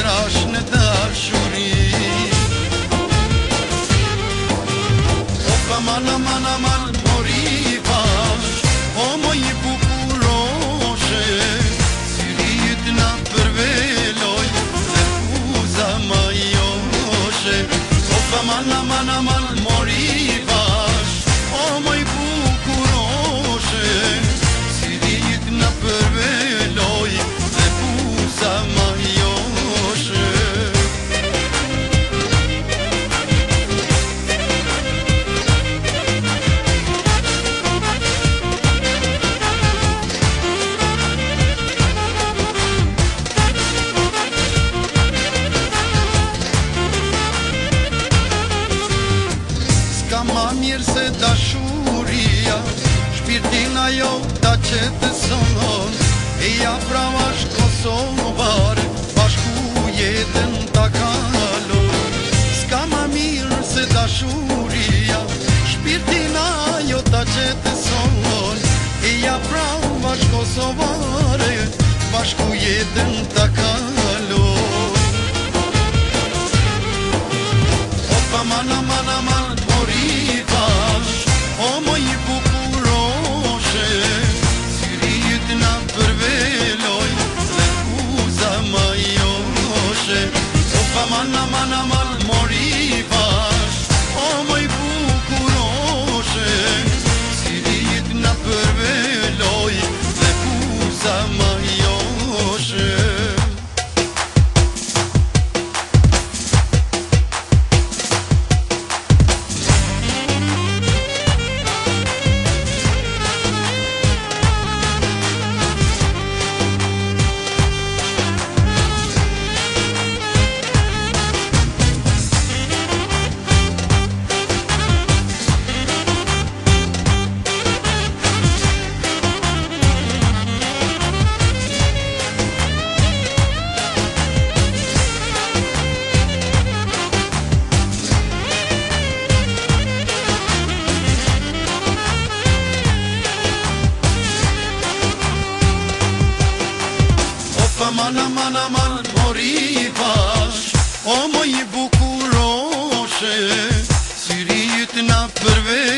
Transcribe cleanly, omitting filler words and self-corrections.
krash në dashuri. Opa man aman aman mori bash, o moj bukuroshe, syrit na përveloj dhe fuza ma joshe. Opa man aman aman mori bash, o moj bukuroshe, syrit na përveloj dhe fuza ma joshe. Ma mirë se dashuria, shpirtin ajo ta qetëson, e ja pravash Kosovar, bashku jetën ta kalon. S'ka ma mirë se dashuria, shpirtin ajo ta qetëson, e ja pravash Kosovar, bashku jetën ta kalon. Opa man aman aman mori bash, o moj bukuroshe, syrit na përveloj dhe fuza ma joshe. Opa man aman aman mori bash, o moj bukuroshe, syrit na përveloj dhe fuza ma joshe. Man aman aman mori bash, o moj bukuroshe, syrit na përveloj